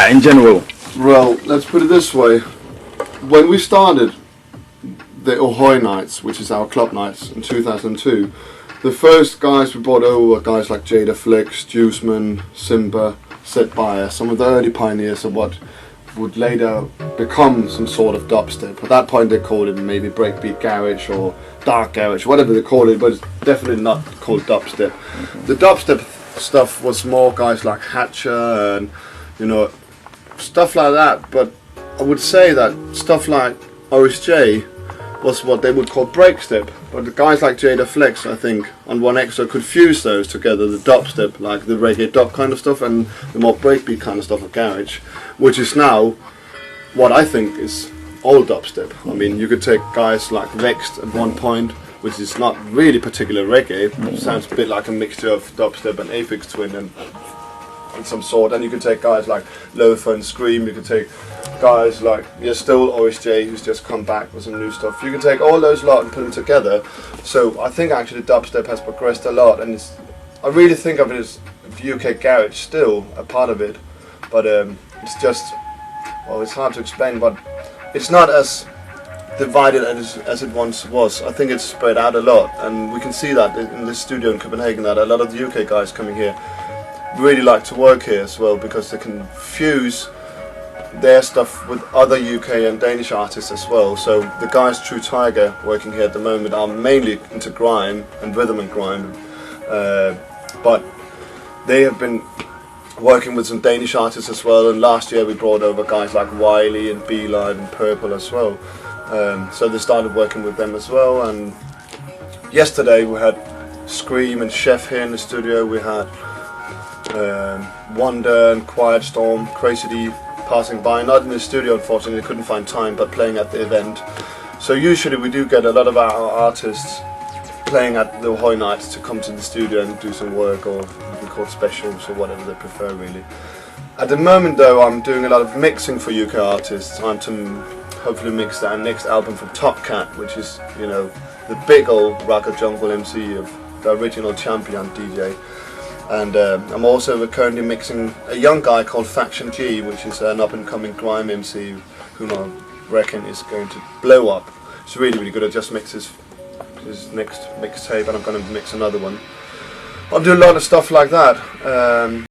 in general? Well, let's put it this way. When we started the OBEAH nights, which is our club nights in 2002, the first guys we brought over were guys like Jada Flex, Juiceman, Simba, Set Bayer, some of the early pioneers of what would later become some sort of dubstep. At that point they called it maybe breakbeat garage or dark garage, whatever they called it, but it's definitely not called dubstep. The dubstep stuff was more guys like Hatcher and, you know, stuff like that, but I would say that stuff like OSJ was what they would call breakstep, but the guys like Jada Flex, I think, on One Extra could fuse those together, the dubstep, like the reggae dub kind of stuff, and the more breakbeat kind of stuff of garage, which is now what I think is old dubstep. I mean, you could take guys like Vexed at one point, which is not really particular reggae, it sounds a bit like a mixture of dubstep and Aphex Twin and some sort, and you can take guys like Loafer and Scream, you can take guys like still OSJ, who's just come back with some new stuff. You can take all those lot and put them together. So I think actually dubstep has progressed a lot, and I really think of it as UK garage still a part of it, but it's just, well, it's hard to explain, but it's not as divided as it once was. I think it's spread out a lot, and we can see that in this studio in Copenhagen, that a lot of the UK guys coming here really like to work here as well, because they can fuse their stuff with other UK and Danish artists as well. So the guys True Tiger working here at the moment are mainly into grime and rhythm and grime, but they have been working with some Danish artists as well, and last year we brought over guys like Wiley and Beeline and Purple as well, so they started working with them as well. And yesterday we had Scream and Chef here in the studio, we had Wonder and Quiet Storm, Crazy D passing by, not in the studio unfortunately, couldn't find time, but playing at the event. So usually we do get a lot of our artists playing at the OBEAH nights to come to the studio and do some work, or we call specials or whatever they prefer really. At the moment though, I'm doing a lot of mixing for UK artists. I'm to hopefully mix our next album from Top Cat, which is, you know, the big old Rocker Jungle MC of the original champion DJ. And I'm also currently mixing a young guy called Faction G, which is an up-and-coming grime MC whom I reckon is going to blow up. It's really, really good. I just mixed his next mixtape, and I'm going to mix another one. I'm doing a lot of stuff like that.